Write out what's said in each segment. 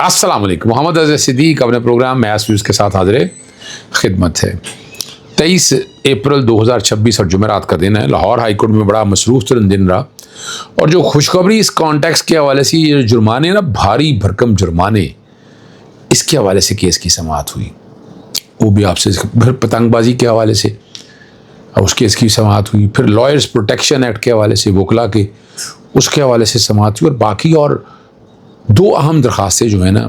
السلام علیکم. محمد اظہر صدیق اپنے پروگرام میاس ویوز کے ساتھ حاضر خدمت ہے. 23 اپریل 2026 اور جمعرات کا دن ہے. لاہور ہائی کورٹ میں بڑا مصروف ترین دن رہا اور جو خوشخبری اس کانٹیکس کے حوالے سے یہ جرمانے نا بھاری بھرکم جرمانے اس کے حوالے سے کیس کی سماعت ہوئی. وہ بھی آپ سے پھر پتنگ بازی کے حوالے سے اس کیس کی سماعت ہوئی. پھر لائرز پروٹیکشن ایکٹ کے حوالے سے وکلا کے اس کے حوالے سے سماعت ہوئی. اور باقی اور دو اہم درخواستیں جو ہیں نا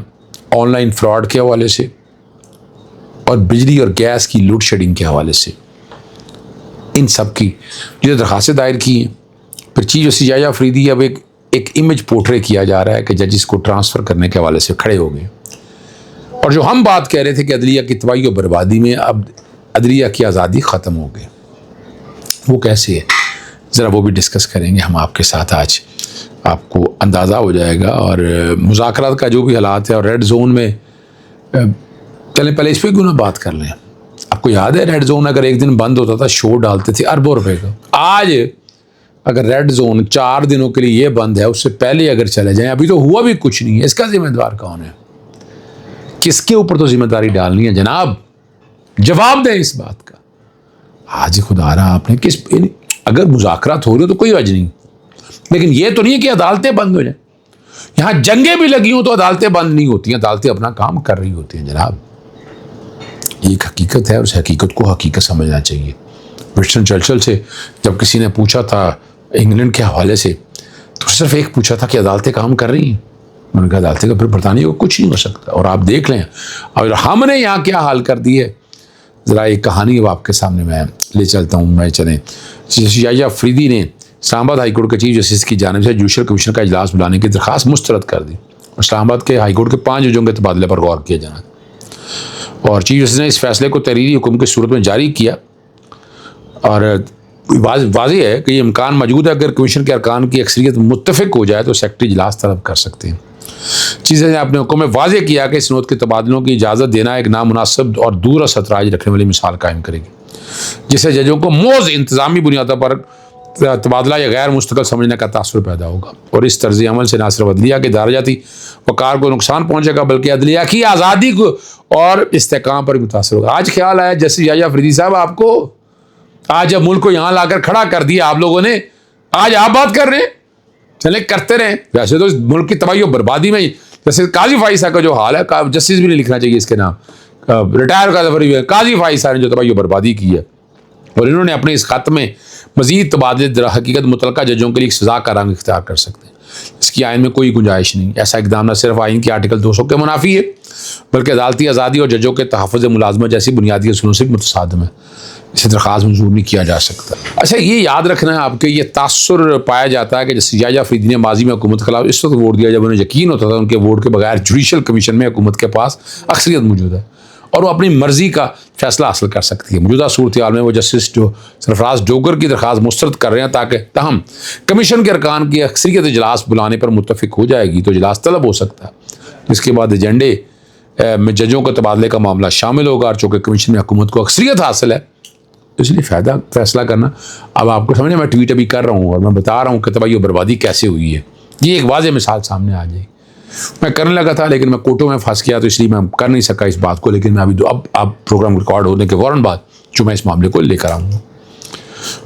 آن لائن فراڈ کے حوالے سے اور بجلی اور گیس کی لوڈ شیڈنگ کے حوالے سے ان سب کی جو درخواستیں دائر کی ہیں. پھر چیف جسٹس یحییٰ فریدی اب ایک امیج پورٹرے کیا جا رہا ہے کہ ججز کو ٹرانسفر کرنے کے حوالے سے کھڑے ہو گئے. اور جو ہم بات کہہ رہے تھے کہ عدلیہ کی تباہی و بربادی میں اب عدلیہ کی آزادی ختم ہو گئی. وہ کیسے ہے ذرا وہ بھی ڈسکس کریں گے ہم آپ کے ساتھ. آج آپ کو اندازہ ہو جائے گا. اور مذاکرات کا جو بھی حالات ہے اور ریڈ زون میں چلیں پہلے اس پہ کیوں نہ بات کر لیں. آپ کو یاد ہے ریڈ زون اگر ایک دن بند ہوتا تھا شو ڈالتے تھے اربوں روپے کا. آج اگر ریڈ زون 4 دنوں کے لیے یہ بند ہے اس سے پہلے اگر چلے جائیں ابھی تو ہوا بھی کچھ نہیں ہے. اس کا ذمہ دار کون ہے؟ کس کے اوپر تو ذمہ داری ڈالنی ہے جناب؟ جواب دیں اس بات کا. آج خدا رہا آپ نے کس اگر مذاکرات ہو رہی ہو تو کوئی وجہ نہیں, لیکن یہ تو نہیں ہے کہ عدالتیں بند ہو جائیں. یہاں جنگیں بھی لگی ہوں تو عدالتیں بند نہیں ہوتی ہیں, عدالتیں اپنا کام کر رہی ہوتی ہیں جناب. یہ ایک حقیقت ہے اور اس حقیقت کو حقیقت سمجھنا چاہیے. ونسٹن چرچل سے جب کسی نے پوچھا تھا انگلینڈ کے حوالے سے تو صرف ایک پوچھا تھا کہ عدالتیں کام کر رہی ہیں. انہوں نے کہا عدالتیں کا پھر برطانیہ کو کچھ نہیں ہو سکتا. اور آپ دیکھ لیں اور ہم نے یہاں کیا حال کر دی ہے. ذرا ایک کہانی اب آپ کے سامنے میں لے چلتا ہوں. میں چلیں یحییٰ فریدی نے اسلام آباد ہائی کورٹ کے چیف جسٹس کی جانب سے جوڈیشل کمیشن کا اجلاس بلانے کی درخواست مسترد کر دی. اسلام آباد کے ہائی کورٹ کے 5 ججوں کے تبادلے پر غور کیا جانا اور چیف جسٹس نے اس فیصلے کو تحریری حکم کی صورت میں جاری کیا. اور واضح ہے کہ یہ امکان موجود ہے اگر کمیشن کے ارکان کی اکثریت متفق ہو جائے تو سیکرٹری اجلاس طلب کر سکتے ہیں. چیف جسٹس نے اپنے حکم میں واضح کیا کہ اس نوٹ کے تبادلوں کی اجازت دینا ایک نامناسب اور دور اثر رائج رکھنے والی مثال قائم کرے گی جس سے ججوں کو محض انتظامی بنیادوں پر تبادلہ یا غیر مستقل سمجھنے کا تاثر پیدا ہوگا. اور اس طرز عمل سے نہ صرف عدلیہ کے دارجاتی وقار کو نقصان پہنچے گا بلکہ عدلیہ کی آزادی کو اور استحکام پر بھی متاثر ہوگا. آج خیال آیا جسٹس یحییٰ فریدی صاحب آپ کو, آج جب ملک کو یہاں لا کر کھڑا کر دیا آپ لوگوں نے, آج آپ بات کر رہے ہیں. چلے کرتے رہیں. ویسے تو ملک کی تباہی و بربادی میں جیسے قاضی فائز صاحب کا جو حال ہے, جسٹس بھی نہیں لکھنا چاہیے اس کے نام, ریٹائر قاضی فائز صاحب نے جو تباہی و بربادی کی ہے اور انہوں نے اپنے اس خط میں مزید تبادلے در حقیقت متعلقہ ججوں کے لیے ایک سزا کا رنگ اختیار کر سکتے ہیں. اس کی آئین میں کوئی گنجائش نہیں. ایسا اقدام نہ صرف آئین کی آرٹیکل 200 کے منافی ہے بلکہ عدالتی آزادی اور ججوں کے تحفظ ملازمت جیسی بنیادی اصولوں سے بھی متصادم ہے. اسے درخواست منظور نہیں کیا جا سکتا. اچھا یہ یاد رکھنا ہے آپ کے, یہ تاثر پایا جاتا ہے کہ جس یحییٰ فریدی نے ماضی میں حکومت کے خلاف اس وقت ووٹ دیا جب انہیں یقین ہوتا تھا ان کے ووٹ کے بغیر جوڈیشل کمیشن میں حکومت کے پاس اکثریت موجود ہے اور وہ اپنی مرضی کا فیصلہ حاصل کر سکتی ہے. موجودہ صورتحال میں وہ جسٹس جو سرفراز ڈوگر کی درخواست مسترد کر رہے ہیں تاکہ تاہم کمیشن کے ارکان کی اکثریت اجلاس بلانے پر متفق ہو جائے گی تو اجلاس طلب ہو سکتا ہے. اس کے بعد ایجنڈے میں ججوں کے تبادلے کا معاملہ شامل ہوگا اور چونکہ کمیشن میں حکومت کو اکثریت حاصل ہے اس لیے فیصلہ کرنا. اب آپ کو سمجھے میں ٹویٹ ابھی کر رہا ہوں اور میں بتا رہا ہوں کہ تباہی و بربادی کیسے ہوئی ہے. یہ ایک واضح مثال سامنے آ جائے. میں کرنے لگا تھا لیکن میں کوٹوں میں پھنس گیا تو اس لیے میں کر نہیں سکا اس بات کو. لیکن میں ابھی اب پروگرام ریکارڈ ہونے کے فوراً بعد جو میں اس معاملے کو لے کر آؤں گا.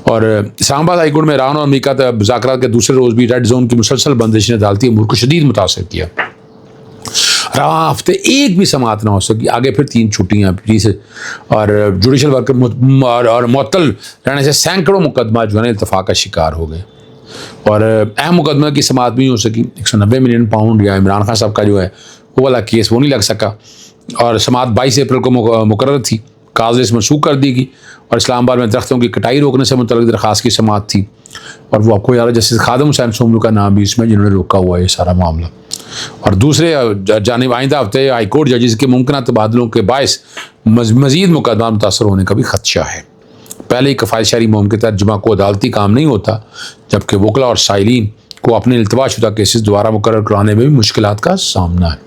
اور اسلام آباد ہائی کورٹ میں ایران اور امریکہ مذاکرات کے دوسرے روز بھی ریڈ زون کی مسلسل بندش نے عدالتی امور کو شدید متاثر کیا. رواں ہفتے ایک بھی سماعت نہ ہو سکی. آگے پھر 3 چھٹیاں اور جوڈیشل ورکر اور معطل رہنے سے سینکڑوں مقدمہ جو ہے التفاق کا شکار ہو گئے اور اہم مقدمہ کی سماعت بھی نہیں ہو سکی. 190 ملین پاؤنڈ یا عمران خان صاحب کا جو ہے وہ والا کیس وہ نہیں لگ سکا اور سماعت 22 اپریل کو مقرر تھی. کاغذ منسوخ کر دی گئی اور اسلام آباد میں درختوں کی کٹائی روکنے سے متعلق درخواست کی سماعت تھی اور وہ آپ کو یاد ہے جسٹس خادم حسین سوملو کا نام بھی اس میں جنہوں نے روکا ہوا ہے یہ سارا معاملہ. اور دوسرے جانب آئندہ ہفتے ہائی کورٹ ججز کے ممکنہ تبادلوں کے باعث مزید مقدمات متاثر ہونے کا بھی خدشہ ہے. پہلے ہی کفایت شہری مہم کے ترجمہ کو عدالتی کام نہیں ہوتا جبکہ وکلا اور سائلین کو اپنے التوا شدہ کیسز دوبارہ مقرر کرانے میں بھی مشکلات کا سامنا ہے.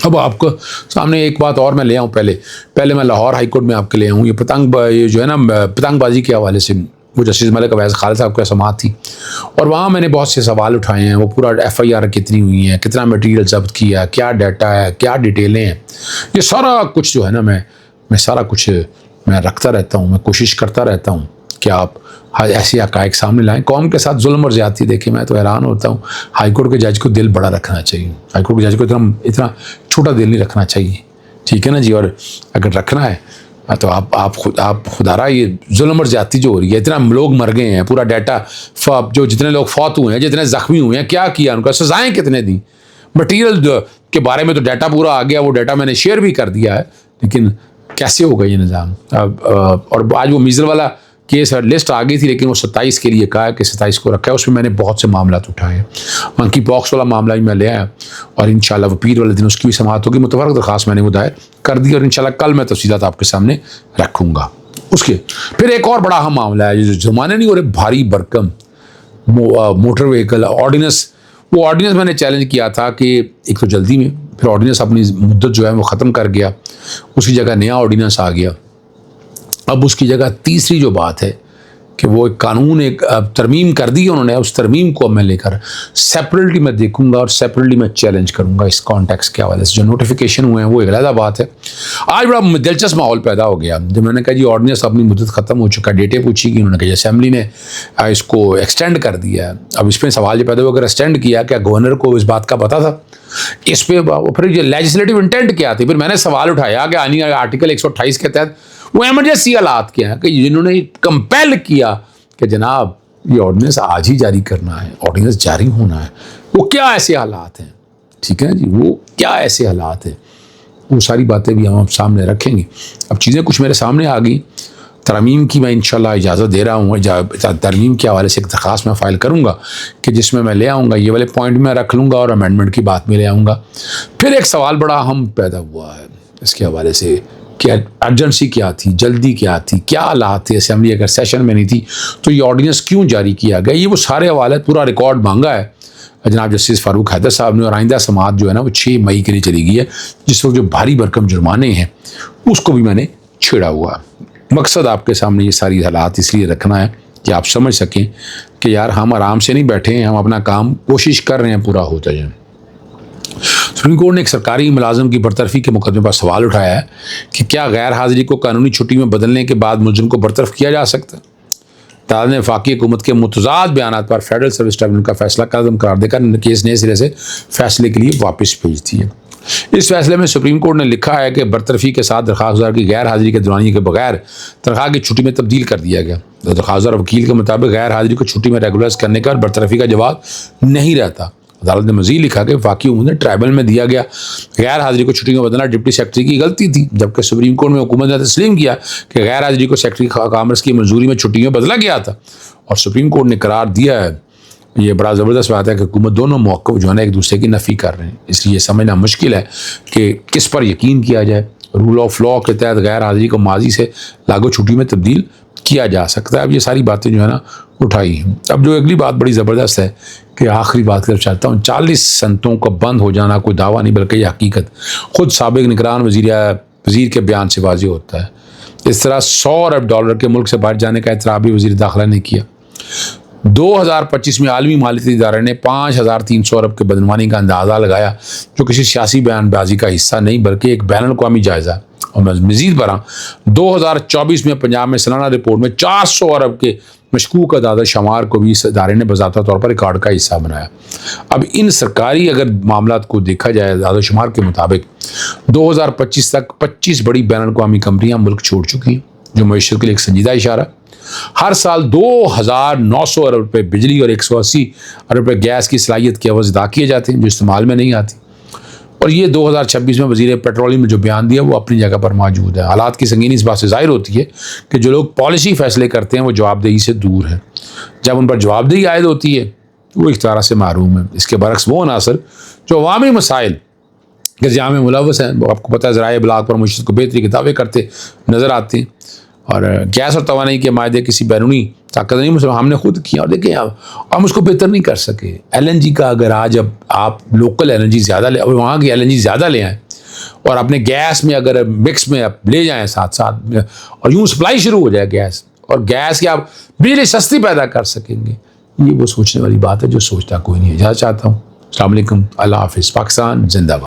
اب آپ کو سامنے ایک بات اور میں لے آؤں. پہلے میں لاہور ہائی کورٹ میں آپ کے لے آؤں. یہ جو ہے نا پتنگ بازی کے حوالے سے وہ جسٹس ملک اویس خالد صاحب کی سماعت تھی، اور وہاں میں نے بہت سے سوال اٹھائے ہیں. وہ پورا FIR کتنی ہوئی ہیں، کتنا مٹیریل ضبط کیا، کیا ڈیٹا ہے، کیا ڈیٹیلیں ہیں، یہ سارا کچھ جو ہے نا میں سارا کچھ میں رکھتا رہتا ہوں. میں کوشش کرتا رہتا ہوں کہ آپ ایسے حقائق سامنے لائیں. قوم کے ساتھ ظلم اور زیادتی دیکھیں میں تو حیران ہوتا ہوں. ہائی کورٹ کے جج کو دل بڑا رکھنا چاہیے، ہائی کورٹ کے جج کو اتنا چھوٹا دل نہیں رکھنا چاہیے، ٹھیک ہے نا جی. اور اگر رکھنا ہے تو آپ خدا رہا یہ ظلم اور زیادتی جو ہو رہی ہے، اتنا لوگ مر گئے ہیں، پورا ڈیٹا جو جتنے لوگ فوت ہوئے ہیں، جتنے زخمی ہوئے ہیں، کیا کیا ان کا، سزائیں کتنے دیں. مٹیریل کے بارے میں تو ڈیٹا پورا آ گیا، وہ ڈیٹا میں نے شیئر بھی کر دیا ہے، لیکن کیسے ہوگا یہ نظام. اور آج وہ میزل والا کیس لسٹ آ گئی تھی، لیکن وہ 27 کے لیے کہا ہے کہ 27 کو رکھا ہے. اس میں نے بہت سے معاملات اٹھائے ہیں. منکی پاکس والا معاملہ بھی میں لے آیا، اور انشاءاللہ وہ پیر والے دن اس کی بھی سماعت ہوگی. متفرق درخواست میں نے وہ دائر کر دی، اور انشاءاللہ کل میں تفصیلات آپ کے سامنے رکھوں گا. اس کے پھر ایک اور بڑا اہم معاملہ ہے جو زمانے نہیں ہو رہے، بھاری بھرکم موٹر وہیکل آرڈیننس. وہ آرڈیننس میں نے چیلنج کیا تھا کہ ایک تو جلدی میں، پھر آرڈیننس اپنی مدت جو ہے وہ ختم کر گیا، اس کی جگہ نیا آرڈیننس آ گیا. اب اس کی جگہ تیسری جو بات ہے کہ وہ ایک قانون ایک ترمیم کر دی انہوں نے. اس ترمیم کو اب میں لے کر سیپریٹلی میں دیکھوں گا اور سیپریٹلی میں چیلنج کروں گا اس کانٹیکس کے حوالے سے. جو نوٹیفیکیشن ہوئے ہیں وہ ایک علیحدہ بات ہے. آج بڑا دلچسپ ماحول پیدا ہو گیا جب میں نے کہا جی آرڈیننس اپنی مدت ختم ہو چکا. ڈیٹے پوچھی گئی، انہوں نے کہا اسمبلی نے اس کو ایکسٹینڈ کر دیا ہے. اب اس پہ سوال یہ پیدا ہوا اگر ایکسٹینڈ کیا، کیا گورنر کو اس بات کا پتہ تھا؟ اس پہ پھر یہ لیجسلیٹو انٹینٹ کیا تھی. پھر میں نے سوال اٹھایا کہ آئین آرٹیکل 128 کے تحت وہ ایمرجنسی حالات کیا ہیں کہ جنہوں نے کمپیل کیا کہ جناب یہ آرڈیننس آج ہی جاری کرنا ہے، آرڈیننس جاری ہونا ہے. وہ کیا ایسے حالات ہیں، ٹھیک ہے جی، وہ کیا ایسے حالات ہیں، وہ ساری باتیں بھی ہم سامنے رکھیں گے. اب چیزیں کچھ میرے سامنے آ گئی. ترمیم کی میں انشاءاللہ اجازت دے رہا ہوں. ترمیم کے حوالے سے ایک درخواست میں فائل کروں گا کہ جس میں لے آؤں گا یہ والے پوائنٹ میں رکھ لوں گا اور امینڈمنٹ کی بات میں لے آؤں گا. پھر ایک سوال بڑا اہم پیدا ہوا ہے اس کے حوالے سے کہ ارجنسی کیا تھی، جلدی کیا تھی، کیا حالات تھے. اسمبلی اگر سیشن میں نہیں تھی تو یہ آرڈیننس کیوں جاری کیا گیا. یہ وہ سارے حوالے پورا ریکارڈ مانگا ہے جناب جسٹس فاروق حیدر صاحب نے. اور آئندہ سماعت جو ہے نا وہ 6 مئی کے لیے چلی گئی ہے، جس وقت جو بھاری بھرکم جرمانے ہیں اس کو بھی میں نے چھیڑا ہوا. مقصد آپ کے سامنے یہ ساری حالات اس لیے رکھنا ہے کہ آپ سمجھ سکیں کہ یار ہم آرام سے نہیں بیٹھے ہیں، ہم اپنا کام کوشش کر رہے ہیں پورا ہوتا جائے. سپریم کورٹ نے ایک سرکاری ملازم کی برطرفی کے مقدمے پر سوال اٹھایا ہے کہ کیا غیر حاضری کو قانونی چھٹی میں بدلنے کے بعد ملزم کو برطرف کیا جا سکتا ہے. عدالت نے وفاقی حکومت کے متضاد بیانات پر فیڈرل سروس ٹریبیونل کا فیصلہ قدم قرار دے کر کیس نئے سرے سے فیصلے کے لیے واپس بھیج دی ہے. اس فیصلے میں سپریم کورٹ نے لکھا ہے کہ برطرفی کے ساتھ درخواست دار کی غیر حاضری کے دورانیے کے بغیر تنخواہ کی چھٹی میں تبدیل کر دیا گیا. درخواست دار وکیل کے مطابق غیر حاضری کو چھٹی میں ریگولرائز کرنے کا اور برطرفی کا جواب نہیں رہتا. عدالت نے مزید لکھا کہ وفاقی حکومت نے ٹرائبل میں دیا گیا غیر حاضری کو چھٹی میں بدلنا ڈپٹی سیکرٹری کی غلطی تھی، جبکہ سپریم کورٹ میں حکومت نے تسلیم کیا کہ غیر حاضری کو سیکرٹری کامرس کی منظوری میں چھٹی میں بدلا گیا تھا. اور سپریم کورٹ نے قرار دیا ہے، یہ بڑا زبردست بات ہے کہ حکومت دونوں موقف جو ہے نا ایک دوسرے کی نفی کر رہے ہیں. اس لیے سمجھنا مشکل ہے کہ کس پر یقین کیا جائے. رول آف لاء کے تحت غیر حاضری کو ماضی سے لاگو چھٹی میں تبدیل کیا جا سکتا ہے. اب یہ ساری باتیں جو ہے نا اٹھائی ہیں. اب جو اگلی بات بڑی زبردست ہے کہ آخری بات کرنا چاہتا ہوں. 40 صنعتوں کا بند ہو جانا کوئی دعویٰ نہیں بلکہ یہ حقیقت خود سابق نگران وزیر کے بیان سے واضح ہوتا ہے. اس طرح $100 ارب کے ملک سے باہر جانے کا اعتراف بھی وزیر داخلہ نے کیا. 2025 میں عالمی مالیاتی ادارے نے 5300 ارب کے بدعنوانی کا اندازہ لگایا، جو کسی سیاسی بیان بازی کا حصہ نہیں بلکہ ایک بین الاقوامی جائزہ. اور میں مزید برآں 2024 میں پنجاب میں سالانہ رپورٹ میں 400 ارب کے مشکوک اعداد شمار کو بھی اس ادارے نے باضابطہ طور پر ریکارڈ کا حصہ بنایا. اب ان سرکاری اگر معاملات کو دیکھا جائے اعداد شمار کے مطابق 2025 تک 25 بڑی بین الاقوامی کمپنیاں ملک چھوڑ چکی ہیں، جو معیشت کے لیے ایک سنجیدہ اشارہ. ہر سال 2900 ارب روپے بجلی اور 180 ارب روپے گیس کی صلاحیت کے عوض ادا کیے جاتے ہیں جو استعمال میں نہیں آتی. اور یہ 2026 میں وزیر پیٹرولیم نے جو بیان دیا وہ اپنی جگہ پر موجود ہے. حالات کی سنگینی اس بات سے ظاہر ہوتی ہے کہ جو لوگ پالیسی فیصلے کرتے ہیں وہ جواب دہی سے دور ہیں. جب ان پر جواب دہی عائد ہوتی ہے وہ اختیار سے محروم ہے. اس کے برعکس وہ عناصر جو عوامی مسائل کے ضیاع میں ملوث ہیں، آپ کو پتہ ہے ذرائع ابلاغ پر معیشت کو بہتری کے دعوے کرتے نظر آتے ہیں. اور گیس اور توانائی کے معاہدے کسی بیرونی طاقت نہیں ہم نے خود کیا. اور دیکھیں ہم اس کو بہتر نہیں کر سکے. LNG کا اگر آج اب آپ لوکل LNG زیادہ لے، وہاں کی LNG زیادہ لے آئیں اور اپنے گیس میں اگر مکس میں لے جائیں ساتھ ساتھ اور یوں سپلائی شروع ہو جائے گیس، اور گیس کی آپ بجلی سستی پیدا کر سکیں گے. یہ وہ سوچنے والی بات ہے جو سوچتا کوئی نہیں ہے. اجازت چاہتا ہوں. السلام علیکم. اللہ حافظ. پاکستان زندہ باد.